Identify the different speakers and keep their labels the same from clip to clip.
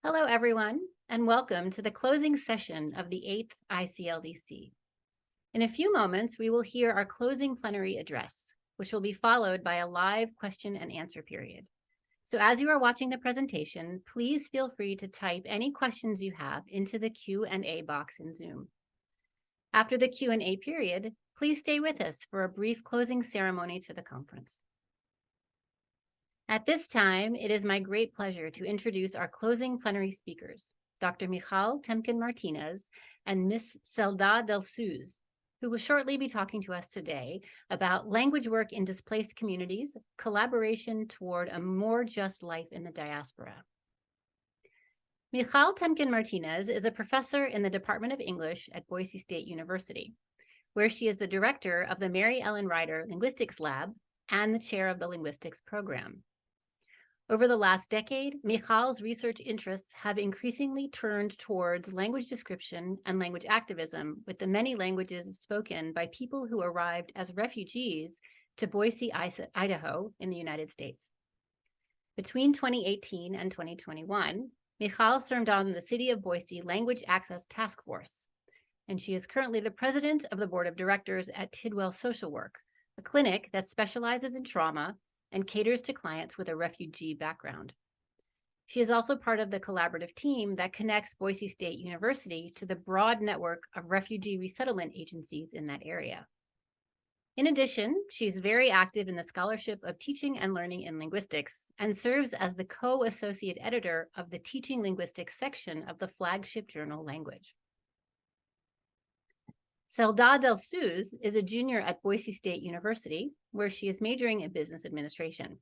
Speaker 1: Hello, everyone, and welcome to the closing session of the 8th ICLDC. In a few moments, we will hear our closing plenary address, which will be followed by a live question and answer period. So as you are watching the presentation, please feel free to type any questions you have into the Q&A box in Zoom. After the Q&A period, please stay with us for a brief closing ceremony to the conference. At this time, it is my great pleasure to introduce our closing plenary speakers, Dr. Michal Temkin Martinez and Ms. Selda Delsooz, who will shortly be talking to us today about language work in displaced communities, collaboration toward a more just life in the diaspora. Michal Temkin Martinez is a professor in the Department of English at Boise State University, where she is the director of the Mary Ellen Ryder Linguistics Lab and the chair of the Linguistics Program. Over the last decade, Michal's research interests have increasingly turned towards language description and language activism with the many languages spoken by people who arrived as refugees to Boise, Idaho in the United States. Between 2018 and 2021, Michal served on the City of Boise Language Access Task Force, and she is currently the president of the board of directors at Tidwell Social Work, a clinic that specializes in trauma and caters to clients with a refugee background. She is also part of the collaborative team that connects Boise State University to the broad network of refugee resettlement agencies in that area. In addition, she's very active in the scholarship of teaching and learning in linguistics and serves as the co-associate editor of the teaching linguistics section of the flagship journal Language. Selda Delsooz is a junior at Boise State University, where she is majoring in business administration.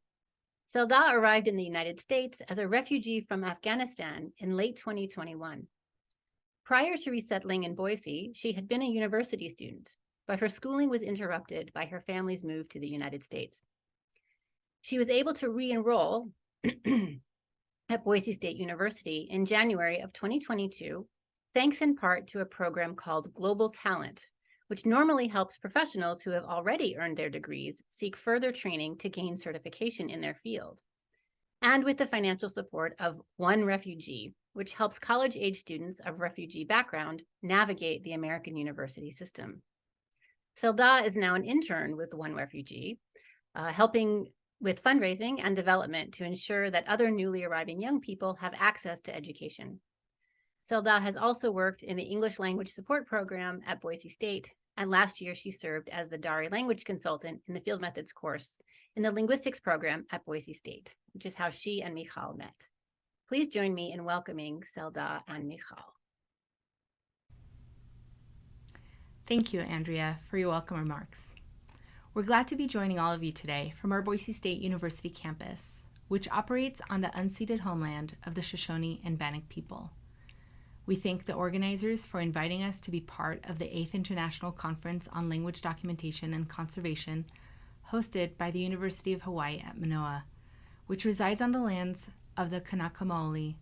Speaker 1: Selda arrived in the United States as a refugee from Afghanistan in late 2021. Prior to resettling in Boise, she had been a university student, but her schooling was interrupted by her family's move to the United States. She was able to re-enroll at Boise State University in January of 2022, thanks in part to a program called Global Talent, which normally helps professionals who have already earned their degrees seek further training to gain certification in their field, and with the financial support of One Refugee, which helps college-age students of refugee background navigate the American university system. Selda is now an intern with One Refugee, helping with fundraising and development to ensure that other newly arriving young people have access to education. Selda has also worked in the English language support program at Boise State, and last year she served as the Dari language consultant in the field methods course in the linguistics program at Boise State, which is how she and Michal met. Please join me in welcoming Selda and Michal.
Speaker 2: Thank you, Andrea, for your welcome remarks. We're glad to be joining all of you today from our Boise State University campus, which operates on the unceded homeland of the Shoshone and Bannock people. We thank the organizers for inviting us to be part of the 8th International Conference on Language Documentation and Conservation, hosted by the University of Hawaii at Manoa, which resides on the lands of the Kanaka Maoli,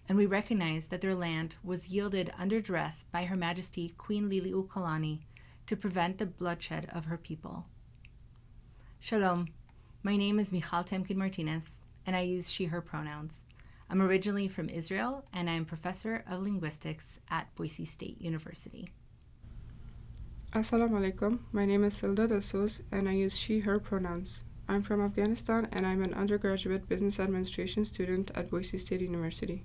Speaker 2: and we recognize that their land was yielded under duress by Her Majesty Queen Liliuokalani to prevent the bloodshed of her people. Shalom, my name is Michal Temkin Martinez, and I use she/her pronouns. I'm originally from Israel, and I am professor of linguistics at Boise State University.
Speaker 3: Assalamu alaikum. My name is Selda Delsooz, and I use she/her pronouns. I'm from Afghanistan, and I'm an undergraduate business administration student at Boise State University.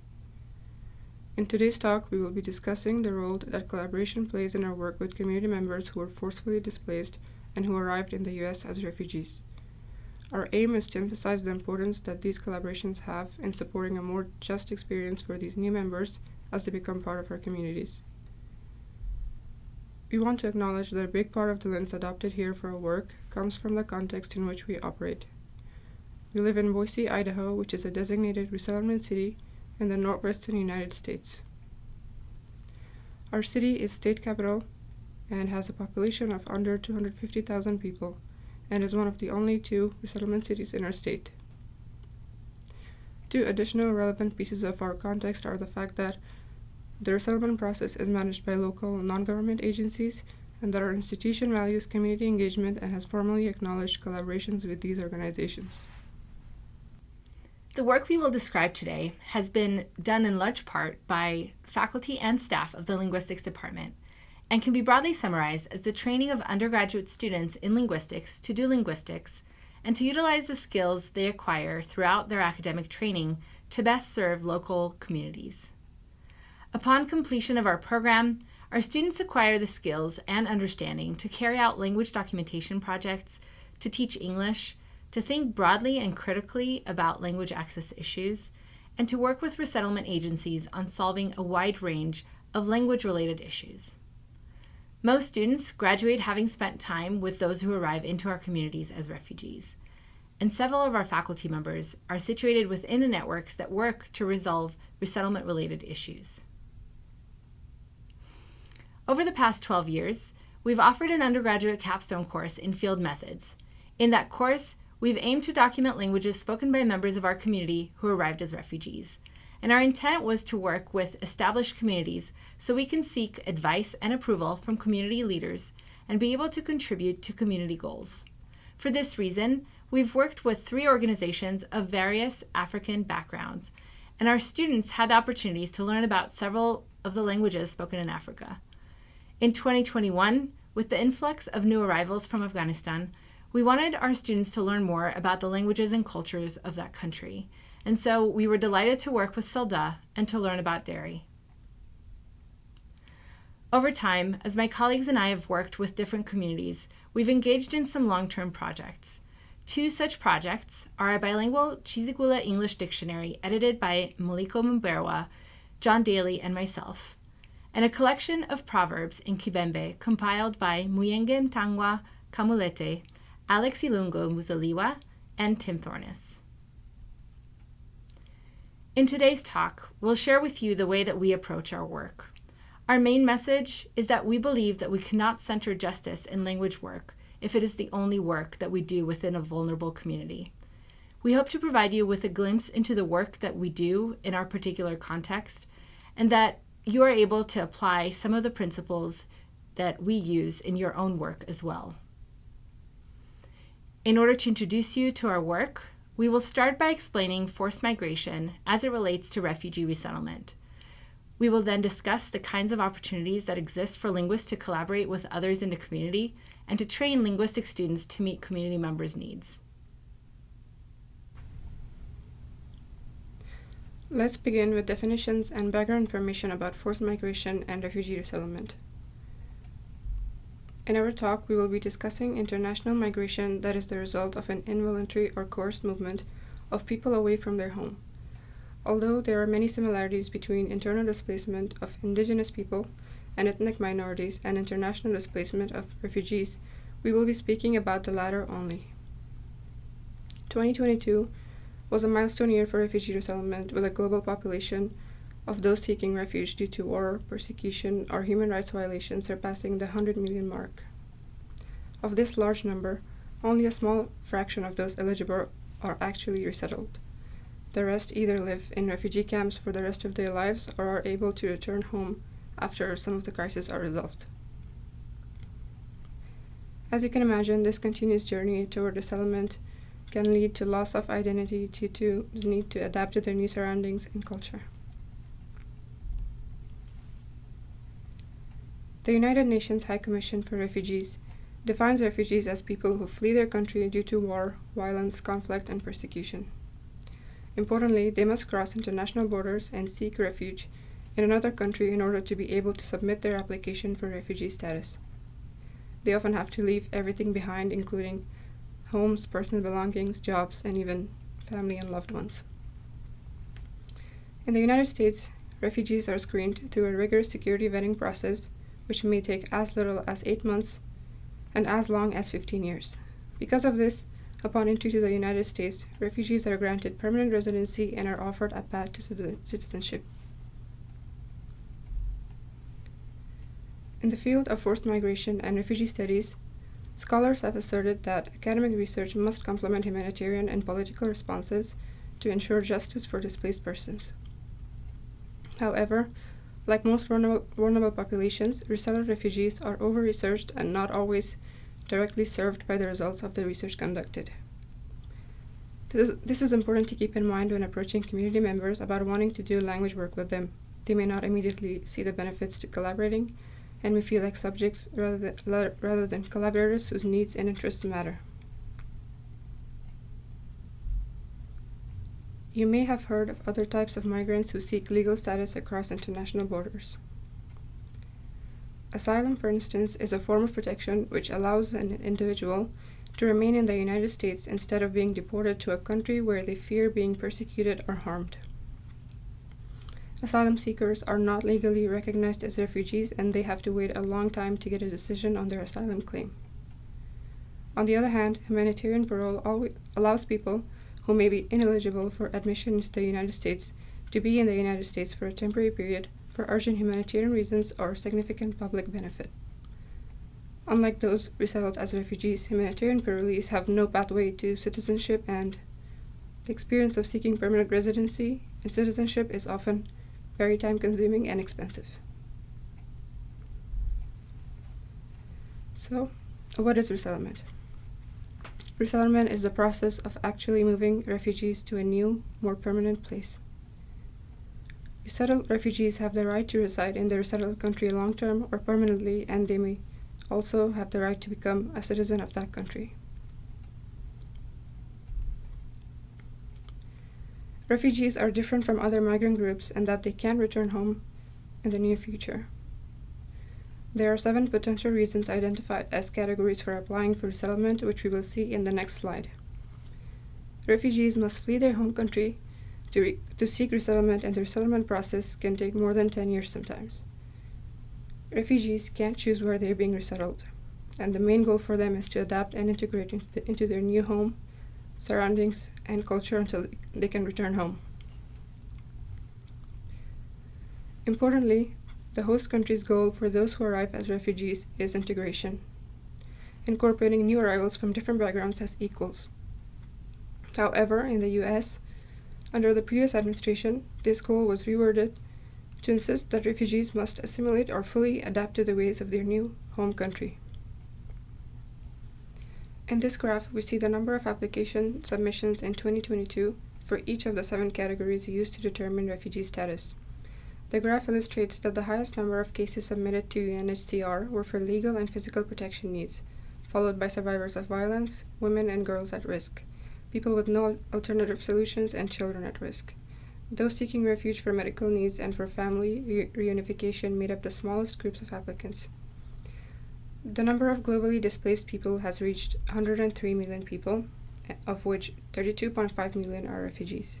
Speaker 3: In today's talk, we will be discussing the role that collaboration plays in our work with community members who were forcefully displaced and who arrived in the U.S. as refugees. Our aim is to emphasize the importance that these collaborations have in supporting a more just experience for these new members as they become part of our communities. We want to acknowledge that a big part of the lens adopted here for our work comes from the context in which we operate. We live in Boise, Idaho, which is a designated resettlement city in the northwestern United States. Our city is state capital and has a population of under 250,000 people, and is one of the only 2 resettlement cities in our state. 2 additional relevant pieces of our context are the fact that the resettlement process is managed by local non-government agencies, and that our institution values community engagement and has formally acknowledged collaborations with these organizations.
Speaker 2: The work we will describe today has been done in large part by faculty and staff of the Linguistics Department and can be broadly summarized as the training of undergraduate students in linguistics to do linguistics and to utilize the skills they acquire throughout their academic training to best serve local communities. Upon completion of our program, our students acquire the skills and understanding to carry out language documentation projects, to teach English, to think broadly and critically about language access issues, and to work with resettlement agencies on solving a wide range of language-related issues. Most students graduate having spent time with those who arrive into our communities as refugees, and several of our faculty members are situated within the networks that work to resolve resettlement-related issues. Over the past 12 years, we've offered an undergraduate capstone course in field methods. In that course, we've aimed to document languages spoken by members of our community who arrived as refugees. And our intent was to work with established communities so we can seek advice and approval from community leaders and be able to contribute to community goals. For this reason, we've worked with 3 organizations of various African backgrounds, and our students had the opportunities to learn about several of the languages spoken in Africa. In 2021, with the influx of new arrivals from Afghanistan, we wanted our students to learn more about the languages and cultures of that country, and so we were delighted to work with Selda and to learn about dairy. Over time, as my colleagues and I have worked with different communities, we've engaged in some long-term projects. 2 such projects are a bilingual Chizigula English dictionary edited by Moliko Mberwa, John Daly, and myself, and a collection of proverbs in Kibembe compiled by Muyenge Mtangwa Kamulete, Alex Ilungo Muzaliwa, and Tim Thornes. In today's talk, we'll share with you the way that we approach our work. Our main message is that we believe that we cannot center justice in language work if it is the only work that we do within a vulnerable community. We hope to provide you with a glimpse into the work that we do in our particular context, and that you are able to apply some of the principles that we use in your own work as well. In order to introduce you to our work, we will start by explaining forced migration as it relates to refugee resettlement. We will then discuss the kinds of opportunities that exist for linguists to collaborate with others in the community and to train linguistic students to meet community members' needs.
Speaker 3: Let's begin with definitions and background information about forced migration and refugee resettlement. In our talk, we will be discussing international migration that is the result of an involuntary or coerced movement of people away from their home. Although there are many similarities between internal displacement of indigenous people and ethnic minorities and international displacement of refugees, we will be speaking about the latter only. 2022 was a milestone year for refugee resettlement, with a global population of those seeking refuge due to war, persecution, or human rights violations surpassing the 100 million mark. Of this large number, only a small fraction of those eligible are actually resettled. The rest either live in refugee camps for the rest of their lives or are able to return home after some of the crises are resolved. As you can imagine, this continuous journey toward resettlement can lead to loss of identity due to the need to adapt to their new surroundings and culture. The United Nations High Commission for Refugees defines refugees as people who flee their country due to war, violence, conflict, and persecution. Importantly, they must cross international borders and seek refuge in another country in order to be able to submit their application for refugee status. They often have to leave everything behind, including homes, personal belongings, jobs, and even family and loved ones. In the United States, refugees are screened through a rigorous security vetting process, which may take as little as 8 months and as long as 15 years. Because of this, upon entry to the United States, refugees are granted permanent residency and are offered a path to citizenship. In the field of forced migration and refugee studies, scholars have asserted that academic research must complement humanitarian and political responses to ensure justice for displaced persons. However, like most vulnerable populations, resettled refugees are over-researched and not always directly served by the results of the research conducted. This is important to keep in mind when approaching community members about wanting to do language work with them. They may not immediately see the benefits to collaborating and may feel like subjects rather than collaborators whose needs and interests matter. You may have heard of other types of migrants who seek legal status across international borders. Asylum, for instance, is a form of protection which allows an individual to remain in the United States instead of being deported to a country where they fear being persecuted or harmed. Asylum seekers are not legally recognized as refugees, and they have to wait a long time to get a decision on their asylum claim. On the other hand, humanitarian parole allows people who may be ineligible for admission into the United States to be in the United States for a temporary period for urgent humanitarian reasons or significant public benefit. Unlike those resettled as refugees, humanitarian parolees have no pathway to citizenship, and the experience of seeking permanent residency and citizenship is often very time-consuming and expensive. So, what is resettlement? Resettlement is the process of actually moving refugees to a new, more permanent place. Resettled refugees have the right to reside in the resettled country long-term or permanently, and they may also have the right to become a citizen of that country. Refugees are different from other migrant groups in that they can return home in the near future. There are 7 potential reasons identified as categories for applying for resettlement, which we will see in the next slide. Refugees must flee their home country to seek resettlement, and the resettlement process can take more than 10 years sometimes. Refugees can't choose where they're being resettled, and the main goal for them is to adapt and integrate into their new home, surroundings, and culture until they can return home. Importantly, the host country's goal for those who arrive as refugees is integration, incorporating new arrivals from different backgrounds as equals. However, in the US, under the previous administration, this goal was reworded to insist that refugees must assimilate or fully adapt to the ways of their new home country. In this graph, we see the number of application submissions in 2022 for each of the 7 categories used to determine refugee status. The graph illustrates that the highest number of cases submitted to UNHCR were for legal and physical protection needs, followed by survivors of violence, women and girls at risk, people with no alternative solutions, and children at risk. Those seeking refuge for medical needs and for family reunification made up the smallest groups of applicants. The number of globally displaced people has reached 103 million people, of which 32.5 million are refugees.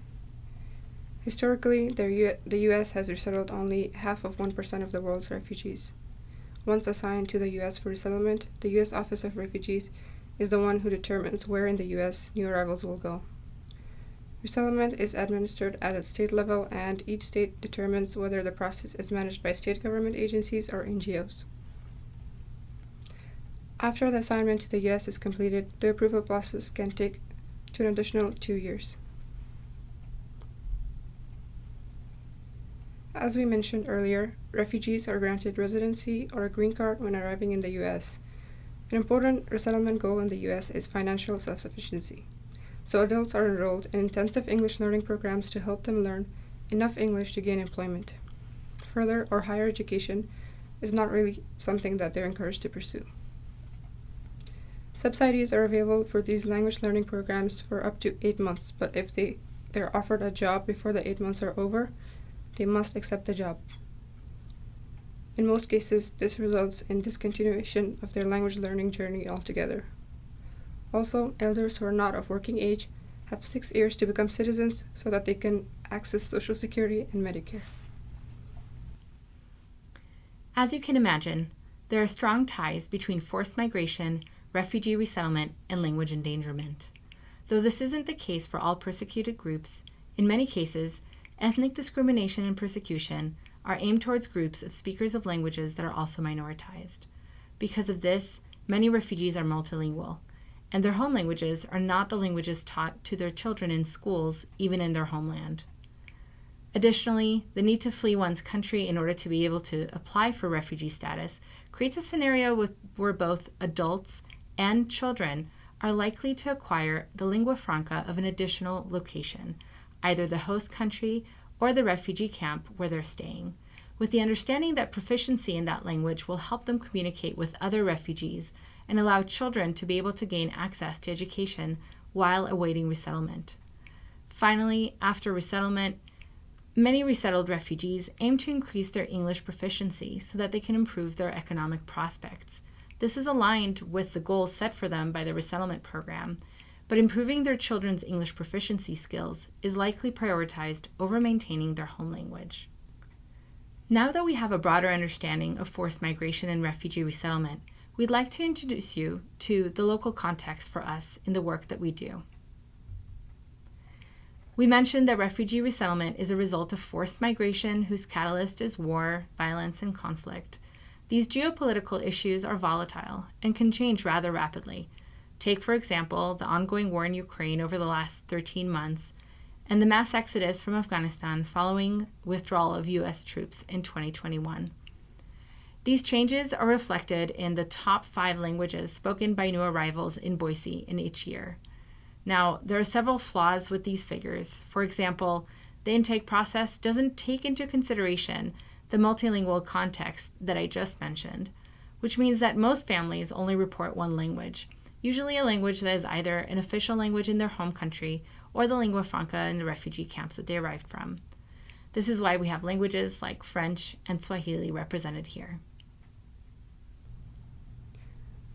Speaker 3: Historically, the US has resettled only half of 1% of the world's refugees. Once assigned to the US for resettlement, the US Office of Refugees is the one who determines where in the US new arrivals will go. Resettlement is administered at a state level, and each state determines whether the process is managed by state government agencies or NGOs. After the assignment to the US is completed, the approval process can take an additional 2 years. As we mentioned earlier, refugees are granted residency or a green card when arriving in the US. An important resettlement goal in the US is financial self-sufficiency. So adults are enrolled in intensive English learning programs to help them learn enough English to gain employment. Further or higher education is not really something that they're encouraged to pursue. Subsidies are available for these language learning programs for up to 8 months, but if they're offered a job before the 8 months are over, they must accept the job. In most cases, this results in discontinuation of their language learning journey altogether. Also, elders who are not of working age have 6 years to become citizens so that they can access Social Security and Medicare.
Speaker 2: As you can imagine, there are strong ties between forced migration, refugee resettlement, and language endangerment. Though this isn't the case for all persecuted groups, in many cases, ethnic discrimination and persecution are aimed towards groups of speakers of languages that are also minoritized. Because of this, many refugees are multilingual, and their home languages are not the languages taught to their children in schools, even in their homeland. Additionally, the need to flee one's country in order to be able to apply for refugee status creates a scenario where both adults and children are likely to acquire the lingua franca of an additional location, either the host country or the refugee camp where they're staying, with the understanding that proficiency in that language will help them communicate with other refugees and allow children to be able to gain access to education while awaiting resettlement. Finally, after resettlement, many resettled refugees aim to increase their English proficiency so that they can improve their economic prospects. This is aligned with the goals set for them by the resettlement program, but improving their children's English proficiency skills is likely prioritized over maintaining their home language. Now that we have a broader understanding of forced migration and refugee resettlement, we'd like to introduce you to the local context for us in the work that we do. We mentioned that refugee resettlement is a result of forced migration whose catalyst is war, violence, and conflict. These geopolitical issues are volatile and can change rather rapidly. Take, for example, the ongoing war in Ukraine over the last 13 months and the mass exodus from Afghanistan following withdrawal of U.S. troops in 2021. These changes are reflected in the top 5 languages spoken by new arrivals in Boise in each year. Now, there are several flaws with these figures. For example, the intake process doesn't take into consideration the multilingual context that I just mentioned, which means that most families only report one language, usually a language that is either an official language in their home country or the lingua franca in the refugee camps that they arrived from. This is why we have languages like French and Swahili represented here.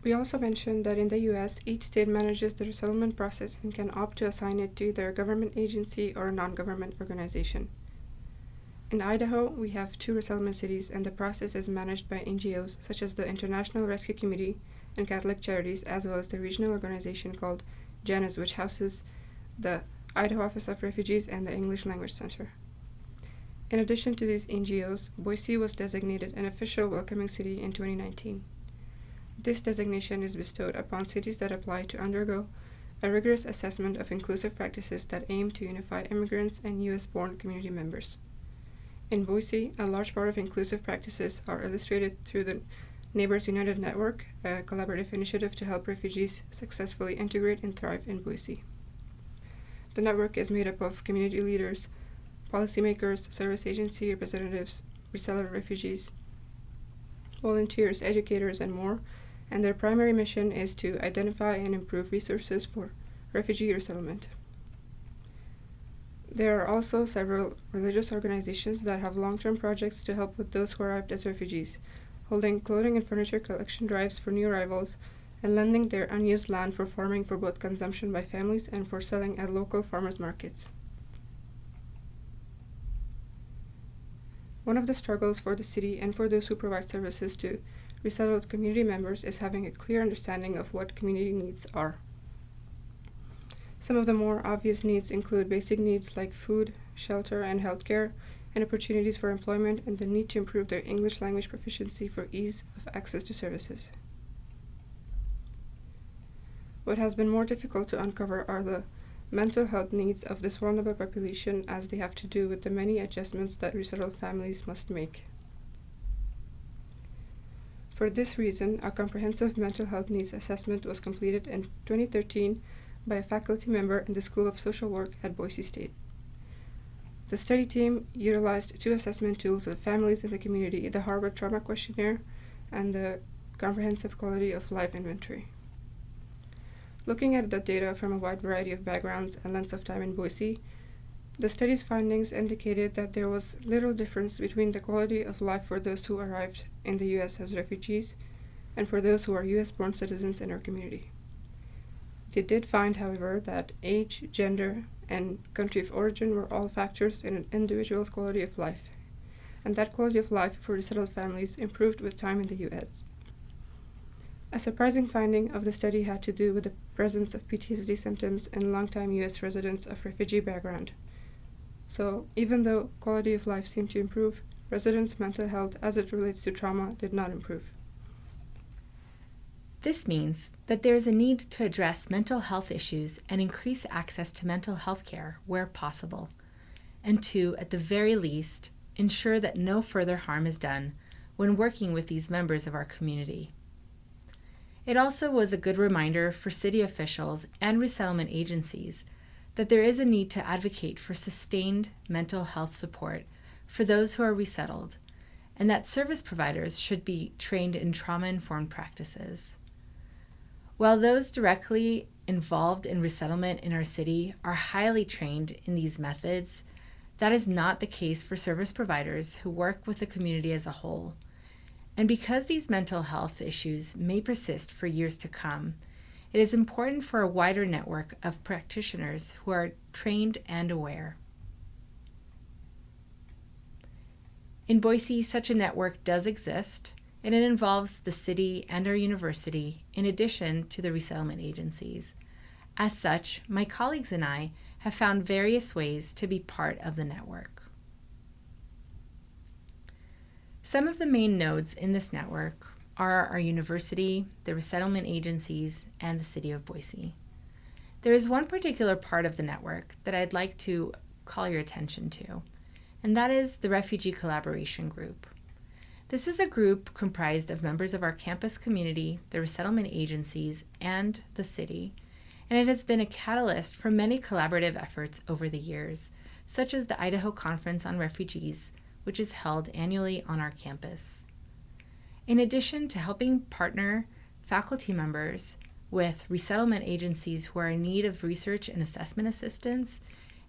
Speaker 3: We also mentioned that in the U.S., each state manages the resettlement process and can opt to assign it to either a government agency or a non-government organization. In Idaho, we have 2 resettlement cities, and the process is managed by NGOs such as the International Rescue Committee and Catholic Charities, as well as the regional organization called JANUS, which houses the Idaho Office of Refugees and the English Language Center. In addition to these NGOs, Boise was designated an official welcoming city in 2019. This designation is bestowed upon cities that apply to undergo a rigorous assessment of inclusive practices that aim to unify immigrants and U.S.-born community members. In Boise, a large part of inclusive practices are illustrated through the Neighbors United Network, a collaborative initiative to help refugees successfully integrate and thrive in Boise. The network is made up of community leaders, policymakers, service agency representatives, resettled refugees, volunteers, educators, and more, and their primary mission is to identify and improve resources for refugee resettlement. There are also several religious organizations that have long-term projects to help with those who arrived as refugees, holding clothing and furniture collection drives for new arrivals and lending their unused land for farming for both consumption by families and for selling at local farmers markets. One of the struggles for the city and for those who provide services to resettled community members is having a clear understanding of what community needs are. Some of the more obvious needs include basic needs like food, shelter, and healthcare, and opportunities for employment, and the need to improve their English language proficiency for ease of access to services. What has been more difficult to uncover are the mental health needs of this vulnerable population, as they have to do with the many adjustments that resettled families must make. For this reason, a comprehensive mental health needs assessment was completed in 2013 by a faculty member in the School of Social Work at Boise State. The study team utilized 2 assessment tools of families in the community, the Harvard Trauma Questionnaire and the Comprehensive Quality of Life Inventory. Looking at the data from a wide variety of backgrounds and lengths of time in Boise, the study's findings indicated that there was little difference between the quality of life for those who arrived in the U.S. as refugees and for those who are U.S.-born citizens in our community. They did find, however, that age, gender, and country of origin were all factors in an individual's quality of life, and that quality of life for resettled families improved with time in the U.S. A surprising finding of the study had to do with the presence of PTSD symptoms in longtime U.S. residents of refugee background. So, even though quality of life seemed to improve, residents' mental health as it relates to trauma did not improve.
Speaker 2: This means that there is a need to address mental health issues and increase access to mental health care where possible, and to, at the very least, ensure that no further harm is done when working with these members of our community. It also was a good reminder for city officials and resettlement agencies that there is a need to advocate for sustained mental health support for those who are resettled, and that service providers should be trained in trauma-informed practices. While those directly involved in resettlement in our city are highly trained in these methods, that is not the case for service providers who work with the community as a whole. And because these mental health issues may persist for years to come, it is important for a wider network of practitioners who are trained and aware. In Boise, such a network does exist, and it involves the city and our university in addition to the resettlement agencies. As such, my colleagues and I have found various ways to be part of the network. Some of the main nodes in this network are our university, the resettlement agencies, and the city of Boise. There is one particular part of the network that I'd like to call your attention to, and that is the Refugee Collaboration Group. This is a group comprised of members of our campus community, the resettlement agencies, and the city, and it has been a catalyst for many collaborative efforts over the years, such as the Idaho Conference on Refugees, which is held annually on our campus. In addition to helping partner faculty members with resettlement agencies who are in need of research and assessment assistance,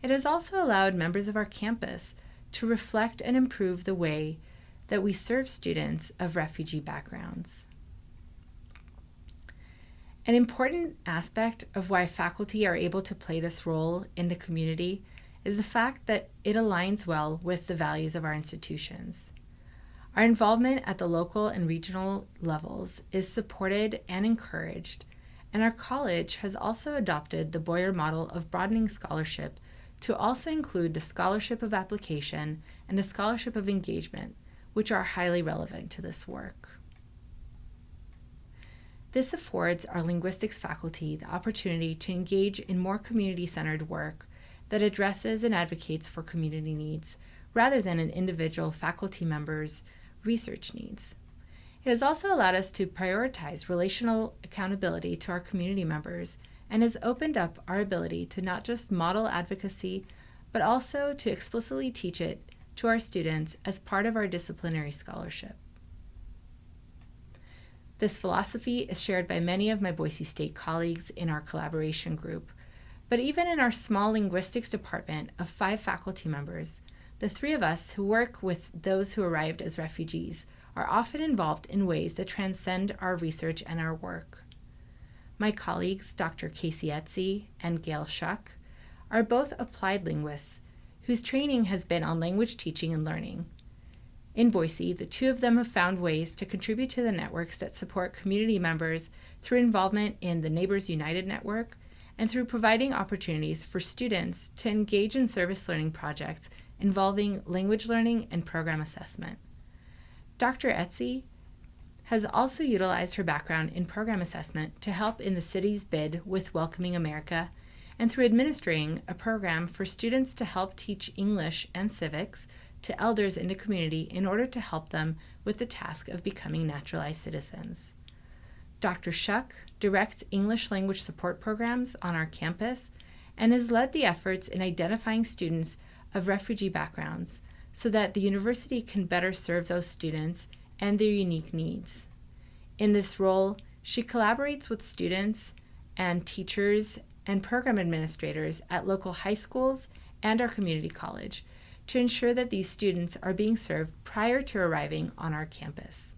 Speaker 2: it has also allowed members of our campus to reflect and improve the way that we serve students of refugee backgrounds. An important aspect of why faculty are able to play this role in the community is the fact that it aligns well with the values of our institutions. Our involvement at the local and regional levels is supported and encouraged, and our college has also adopted the Boyer model of broadening scholarship to also include the scholarship of application and the scholarship of engagement, which are highly relevant to this work. This affords our linguistics faculty the opportunity to engage in more community-centered work that addresses and advocates for community needs rather than an individual faculty member's research needs. It has also allowed us to prioritize relational accountability to our community members and has opened up our ability to not just model advocacy, but also to explicitly teach it to our students as part of our disciplinary scholarship. This philosophy is shared by many of my Boise State colleagues in our collaboration group, but even in our small linguistics department of 5 faculty members, the 3 of us who work with those who arrived as refugees are often involved in ways that transcend our research and our work. My colleagues, Dr. Casey Etsy and Gail Shuck, are both applied linguists whose training has been on language teaching and learning. In Boise, the 2 of them have found ways to contribute to the networks that support community members through involvement in the Neighbors United network and through providing opportunities for students to engage in service learning projects involving language learning and program assessment. Dr. Etsy has also utilized her background in program assessment to help in the city's bid with Welcoming America and through administering a program for students to help teach English and civics to elders in the community in order to help them with the task of becoming naturalized citizens. Dr. Shuck directs English language support programs on our campus and has led the efforts in identifying students of refugee backgrounds so that the university can better serve those students and their unique needs. In this role, she collaborates with students and teachers and program administrators at local high schools and our community college to ensure that these students are being served prior to arriving on our campus.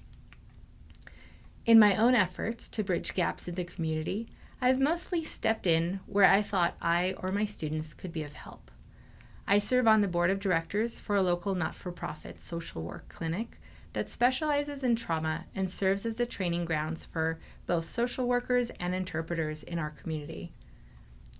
Speaker 2: In my own efforts to bridge gaps in the community, I've mostly stepped in where I thought I or my students could be of help. I serve on the board of directors for a local not-for-profit social work clinic that specializes in trauma and serves as the training grounds for both social workers and interpreters in our community.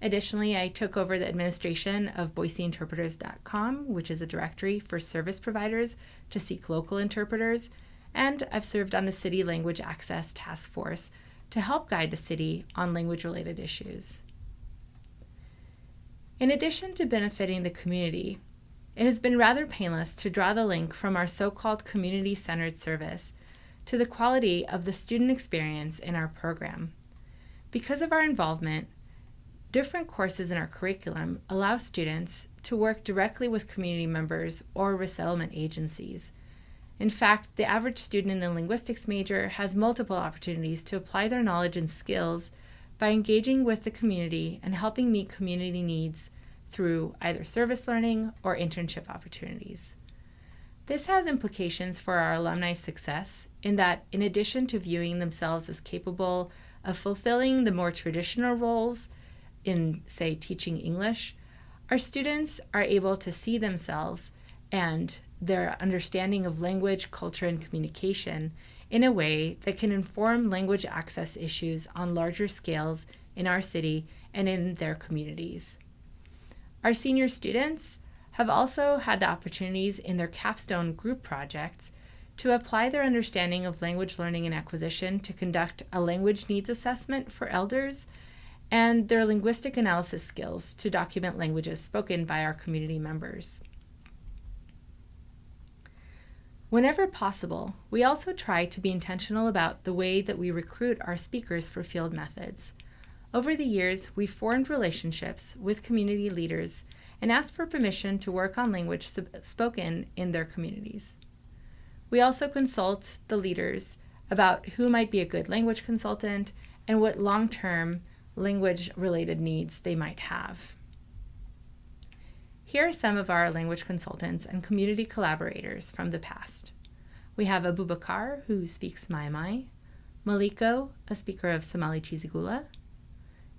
Speaker 2: Additionally, I took over the administration of BoiseInterpreters.com, which is a directory for service providers to seek local interpreters, and I've served on the City Language Access Task Force to help guide the city on language-related issues. In addition to benefiting the community, it has been rather painless to draw the link from our so-called community-centered service to the quality of the student experience in our program. Because of our involvement, different courses in our curriculum allow students to work directly with community members or resettlement agencies. In fact, the average student in a linguistics major has multiple opportunities to apply their knowledge and skills by engaging with the community and helping meet community needs through either service learning or internship opportunities. This has implications for our alumni success in that, in addition to viewing themselves as capable of fulfilling the more traditional roles in, say, teaching English, our students are able to see themselves and their understanding of language, culture, and communication in a way that can inform language access issues on larger scales in our city and in their communities. Our senior students have also had the opportunities in their capstone group projects to apply their understanding of language learning and acquisition to conduct a language needs assessment for elders and their linguistic analysis skills to document languages spoken by our community members. Whenever possible, we also try to be intentional about the way that we recruit our speakers for field methods. Over the years, we've formed relationships with community leaders and asked for permission to work on language spoken in their communities. We also consult the leaders about who might be a good language consultant and what long-term language-related needs they might have. Here are some of our language consultants and community collaborators from the past. We have Abubakar, who speaks Mai, Maliko, a speaker of Somali Chizigula,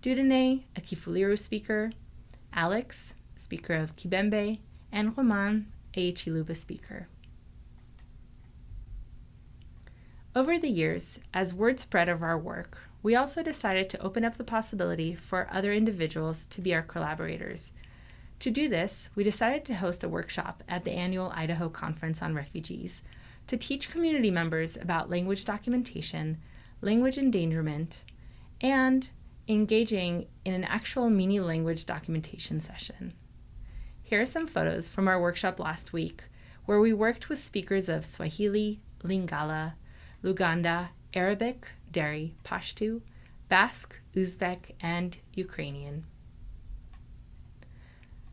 Speaker 2: Dudene, a Kifuliru speaker, Alex, speaker of Kibembe, and Roman, a Chiluba speaker. Over the years, as word spread of our work, we also decided to open up the possibility for other individuals to be our collaborators. To do this, we decided to host a workshop at the annual Idaho Conference on Refugees to teach community members about language documentation, language endangerment, and engaging in an actual mini language documentation session. Here are some photos from our workshop last week, where we worked with speakers of Swahili, Lingala, Luganda, Arabic, Dari, Pashto, Basque, Uzbek, and Ukrainian.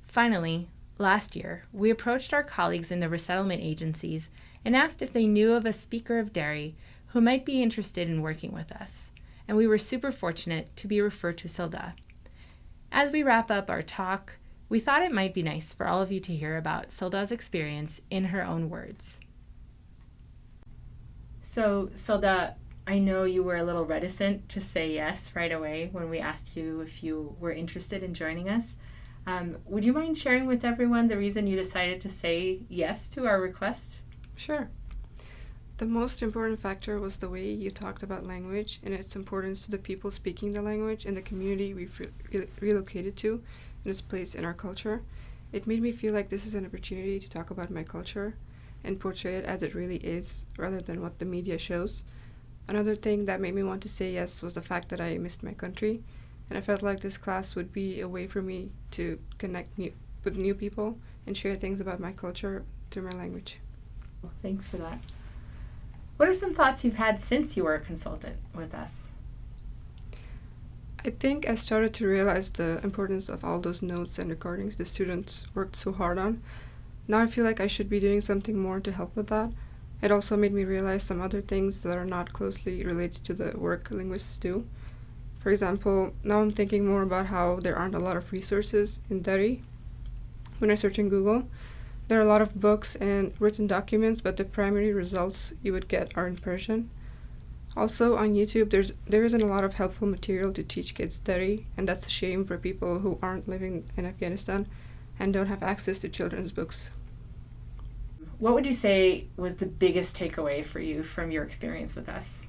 Speaker 2: Finally, last year, we approached our colleagues in the resettlement agencies and asked if they knew of a speaker of Dari who might be interested in working with us, and we were super fortunate to be referred to Selda. As we wrap up our talk, we thought it might be nice for all of you to hear about Selda's experience in her own words. So, Selda, I know you were a little reticent to say yes right away when we asked you if you were interested in joining us. Would you mind sharing with everyone the reason you decided to say yes to our request?
Speaker 3: Sure. The most important factor was the way you talked about language and its importance to the people speaking the language and the community we've relocated to and its place in our culture. It made me feel like this is an opportunity to talk about my culture and portray it as it really is, rather than what the media shows. Another thing that made me want to say yes was the fact that I missed my country, and I felt like this class would be a way for me to connect with new people and share things about my culture through my language.
Speaker 2: Well, thanks for that. What are some thoughts you've had since you were a consultant with us?
Speaker 3: I think I started to realize the importance of all those notes and recordings the students worked so hard on. Now I feel like I should be doing something more to help with that. It also made me realize some other things that are not closely related to the work linguists do. For example, now I'm thinking more about how there aren't a lot of resources in Dari. When I search in Google, there are a lot of books and written documents, but the primary results you would get are in Persian. Also, on YouTube, there isn't a lot of helpful material to teach kids Dari, and that's a shame for people who aren't living in Afghanistan and don't have access to children's books.
Speaker 2: What would you say was the biggest takeaway for you from your experience with us?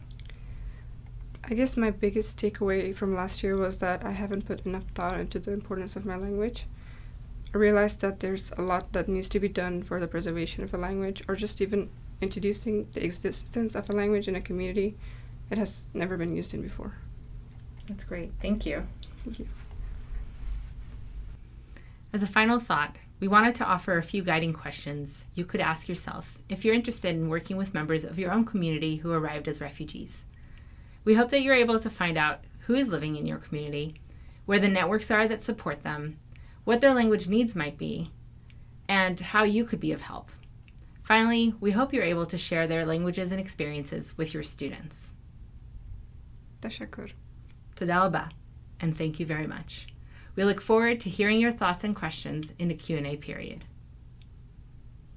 Speaker 3: I guess my biggest takeaway from last year was that I haven't put enough thought into the importance of my language. I realized that there's a lot that needs to be done for the preservation of a language, or just even introducing the existence of a language in a community it has never been used in before.
Speaker 2: That's great. Thank you.
Speaker 3: Thank you.
Speaker 2: As a final thought, we wanted to offer a few guiding questions you could ask yourself if you're interested in working with members of your own community who arrived as refugees. We hope that you're able to find out who is living in your community, where the networks are that support them, what their language needs might be, and how you could be of help. Finally, we hope you're able to share their languages and experiences with your students.
Speaker 3: Teşekkür.
Speaker 2: Toda rabba, and thank you very much. We look forward to hearing your thoughts and questions in the Q&A period.